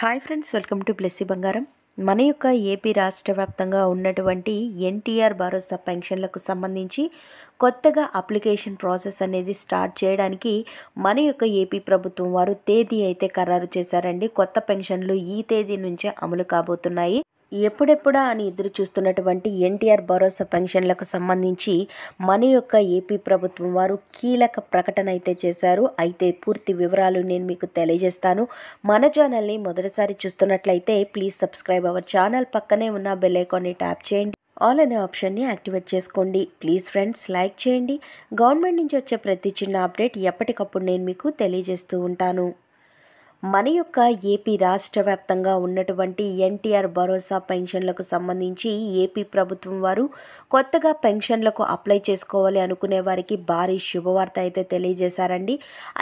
Hi friends, welcome to Blessy బంగారం. మన యొక్క ఏపీ రాష్ట్ర వ్యాప్తంగా ఉన్నటువంటి ఎన్టీఆర్ భరోసా పెన్షన్లకు సంబంధించి కొత్తగా అప్లికేషన్ ప్రాసెస్ అనేది స్టార్ట్ చేయడానికి మన యొక్క ఏపీ ప్రభుత్వం వారు తేదీ అయితే ఖరారు చేశారండి. కొత్త పెన్షన్లు ఈ తేదీ నుంచే అమలు కాబోతున్నాయి. ఎప్పుడెప్పుడా అని ఎదురు చూస్తున్నటువంటి ఎన్టీఆర్ భరోసా పెన్షన్లకు సంబంధించి మన యొక్క ఏపీ ప్రభుత్వం వారు కీలక ప్రకటన అయితే చేశారు. అయితే పూర్తి వివరాలు నేను మీకు తెలియజేస్తాను. మన ఛానల్ని మొదటిసారి చూస్తున్నట్లయితే ప్లీజ్ సబ్స్క్రైబ్ అవర్ ఛానల్. పక్కనే ఉన్న బెల్ ఐకాన్ని ట్యాప్ చేయండి. ఆల్ అనే ఆప్షన్ని యాక్టివేట్ చేసుకోండి. ప్లీజ్ ఫ్రెండ్స్ లైక్ చేయండి. గవర్నమెంట్ నుంచి వచ్చే ప్రతి చిన్న అప్డేట్ ఎప్పటికప్పుడు నేను మీకు తెలియజేస్తూ ఉంటాను. మన యొక్క ఏపీ రాష్ట్ర వ్యాప్తంగా ఉన్నటువంటి ఎన్టీఆర్ భరోసా పెన్షన్లకు సంబంధించి ఏపీ ప్రభుత్వం వారు కొత్తగా పెన్షన్లకు అప్లై చేసుకోవాలి అనుకునే వారికి భారీ శుభవార్త అయితే తెలియజేశారండి.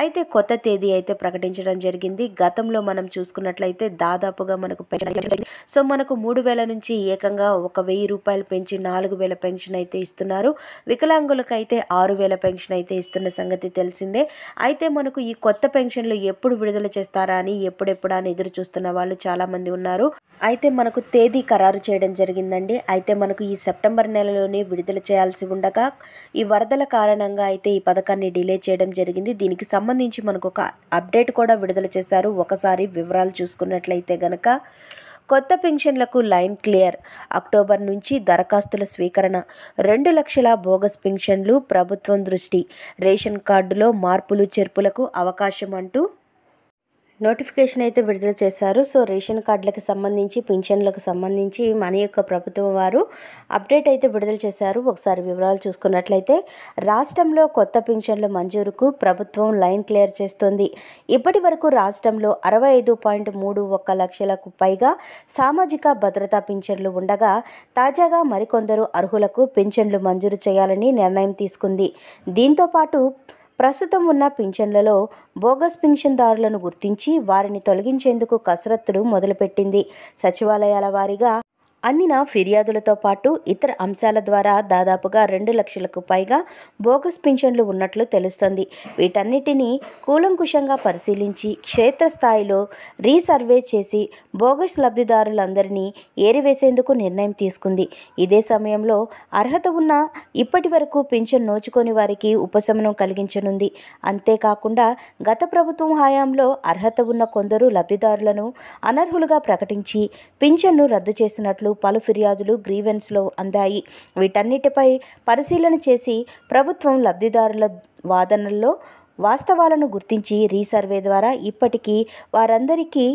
అయితే కొత్త తేదీ అయితే ప్రకటించడం జరిగింది. గతంలో మనం చూసుకున్నట్లయితే దాదాపుగా మనకు పెన్షన్ సో మనకు 3,000 నుంచి ఏకంగా 1,000 రూపాయలు పెంచి 4,000 పెన్షన్ అయితే ఇస్తున్నారు. వికలాంగులకు అయితే 6,000 పెన్షన్ అయితే ఇస్తున్న సంగతి తెలిసిందే. అయితే మనకు ఈ కొత్త పెన్షన్లు ఎప్పుడు విడుదల చేస్తారా అని ఎప్పుడెప్పుడా అని ఎదురు చూస్తున్న వాళ్ళు చాలామంది ఉన్నారు. అయితే మనకు తేదీ ఖరారు చేయడం జరిగిందండి. అయితే మనకు ఈ సెప్టెంబర్ నెలలోనే విడుదల చేయాల్సి ఉండగా ఈ వరదల కారణంగా అయితే ఈ పథకాన్ని డిలే చేయడం జరిగింది. దీనికి సంబంధించి మనకు ఒక అప్డేట్ కూడా విడుదల చేశారు. ఒకసారి వివరాలు చూసుకున్నట్లయితే గనక కొత్త పెన్షన్లకు లైన్ క్లియర్. అక్టోబర్ నుంచి దరఖాస్తుల స్వీకరణ. 2 లక్షల బోగస్ పెన్షన్లు ప్రభుత్వం దృష్టి. రేషన్ కార్డులో మార్పులు చేర్పులకు అవకాశం అంటూ నోటిఫికేషన్ అయితే విడుదల చేశారు. సో రేషన్ కార్డులకు సంబంధించి పెన్షన్లకు సంబంధించి మన యొక్క ప్రభుత్వం వారు అప్డేట్ అయితే విడుదల చేశారు. ఒకసారి వివరాలు చూసుకున్నట్లయితే రాష్ట్రంలో కొత్త పెన్షన్ల మంజూరుకు ప్రభుత్వం లైన్ క్లియర్ చేస్తోంది. ఇప్పటి వరకు రాష్ట్రంలో 65.31 లక్షలకు పైగా సామాజిక భద్రతా పెన్షన్లు ఉండగా తాజాగా మరికొందరు అర్హులకు పెన్షన్లు మంజూరు చేయాలని నిర్ణయం తీసుకుంది. దీంతోపాటు ప్రస్తుతం ఉన్న పింఛన్లలో బోగస్ పింఛన్దారులను గుర్తించి వారిని తొలగించేందుకు కసరత్తులు మొదలుపెట్టింది. సచివాలయాల వారీగా అందిన ఫిర్యాదులతో పాటు ఇతర అంశాల ద్వారా దాదాపుగా 2 లక్షలకు పైగా బోగస్ పింఛన్లు ఉన్నట్లు తెలుస్తోంది. వీటన్నిటినీ కూలంకుషంగా పరిశీలించి క్షేత్రస్థాయిలో రీసర్వే చేసి బోగస్ లబ్ధిదారులందరినీ ఏరివేసేందుకు నిర్ణయం తీసుకుంది. ఇదే సమయంలో అర్హత ఉన్న ఇప్పటి వరకు పింఛన్ నోచుకొని వారికి ఉపశమనం కలిగించనుంది. అంతేకాకుండా గత ప్రభుత్వం హయాంలో అర్హత ఉన్న కొందరు లబ్ధిదారులను అనర్హులుగా ప్రకటించి పింఛన్ను రద్దు చేసినట్లు పలు ఫిర్యాదులు గ్రీవెన్స్లో అందాయి. వీటన్నిటిపై పరిశీలన చేసి ప్రభుత్వం లబ్ధిదారుల వాదనల్లో వాస్తవాలను గుర్తించి రీసర్వే ద్వారా ఇప్పటికీ వారందరికీ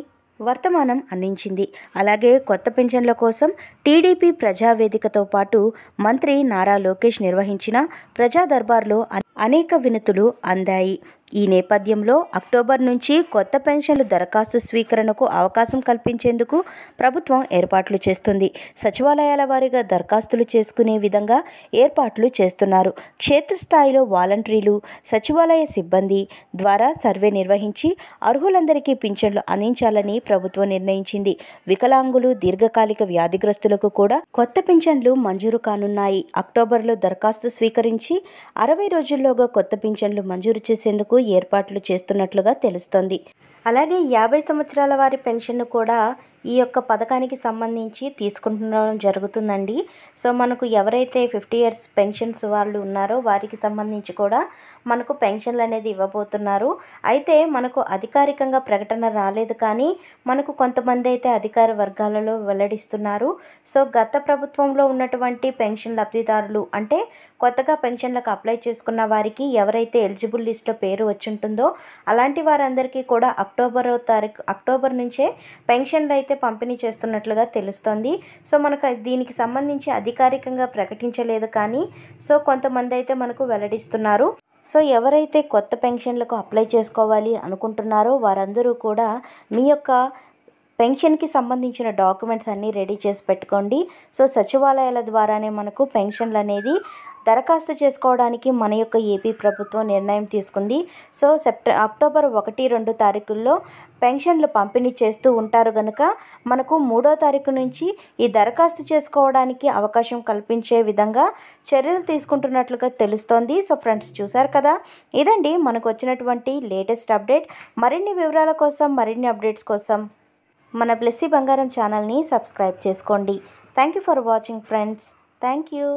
వర్తమానం అందించింది. అలాగే కొత్త పెన్షన్ల కోసం టీడీపీ ప్రజావేదికతో పాటు మంత్రి నారా లోకేష్ నిర్వహించిన ప్రజా దర్బార్లో అనేక వినతులు అందాయి. ఈ నేపథ్యంలో అక్టోబర్ నుంచి కొత్త పెన్షన్లు దరఖాస్తు స్వీకరణకు అవకాశం కల్పించేందుకు ప్రభుత్వం ఏర్పాట్లు చేస్తుంది. సచివాలయాల వారీగా దరఖాస్తులు చేసుకునే విధంగా ఏర్పాట్లు చేస్తున్నారు. క్షేత్రస్థాయిలో వాలంటీర్లు, సచివాలయ సిబ్బంది ద్వారా సర్వే నిర్వహించి అర్హులందరికీ పింఛన్లు అందించాలని ప్రభుత్వం నిర్ణయించింది. వికలాంగులు, దీర్ఘకాలిక వ్యాధిగ్రస్తులకు కూడా కొత్త పింఛన్లు మంజూరు కానున్నాయి. అక్టోబర్లో దరఖాస్తు స్వీకరించి 60 రోజుల్లోగా కొత్త పింఛన్లు మంజూరు చేసేందుకు ఏర్పాట్లు చేస్తున్నట్లుగా తెలుస్తోంది. అలాగే 50 సంవత్సరాల వారి పెన్షన్ను కూడా ఈ యొక్క పథకానికి సంబంధించి తీసుకుంటుండడం జరుగుతుందండి. సో మనకు ఎవరైతే 50 ఇయర్స్ పెన్షన్స్ వాళ్ళు ఉన్నారో వారికి సంబంధించి కూడా మనకు పెన్షన్లు అనేది ఇవ్వబోతున్నారు. అయితే మనకు అధికారికంగా ప్రకటన రాలేదు, కానీ మనకు కొంతమంది అయితే అధికార వర్గాలలో వెల్లడిస్తున్నారు. సో గత ప్రభుత్వంలో ఉన్నటువంటి పెన్షన్ లబ్ధిదారులు అంటే కొత్తగా పెన్షన్లకు అప్లై చేసుకున్న వారికి ఎవరైతే ఎలిజిబుల్ లిస్ట్లో పేరు వచ్చి ఉంటుందో అలాంటి వారందరికీ కూడా అక్టోబర్ నుంచే పెన్షన్లు అయితే పంపిణీ చేస్తున్నట్లుగా తెలుస్తోంది. సో మనకు దీనికి సంబంధించి అధికారికంగా ప్రకటించలేదు, కానీ సో కొంతమంది అయితే మనకు వెల్లడిస్తున్నారు. సో ఎవరైతే కొత్త పెన్షన్లకు అప్లై చేసుకోవాలి అనుకుంటున్నారో వారందరూ కూడా మీ యొక్క పెన్షన్కి సంబంధించిన డాక్యుమెంట్స్ అన్నీ రెడీ చేసి పెట్టుకోండి. సో సచివాలయాల ద్వారానే మనకు పెన్షన్లు అనేది దరఖాస్తు చేసుకోవడానికి మన యొక్క ఏపీ ప్రభుత్వం నిర్ణయం తీసుకుంది. సో అక్టోబర్ 1, 2 తారీఖుల్లో పెన్షన్లు పంపిణీ చేస్తూ ఉంటారు కనుక మనకు 3వ తారీఖు నుంచి ఈ దరఖాస్తు చేసుకోవడానికి అవకాశం కల్పించే విధంగా చర్యలు తీసుకుంటున్నట్లుగా తెలుస్తోంది. సో ఫ్రెండ్స్ చూసారు కదా, ఇదండి మనకు వచ్చినటువంటి లేటెస్ట్ అప్డేట్. మరిన్ని వివరాల కోసం, మరిన్ని అప్డేట్స్ కోసం మన బ్లెస్సీ బంగారం ఛానల్ని సబ్స్క్రైబ్ చేసుకోండి. Thank you for watching friends. Thank you.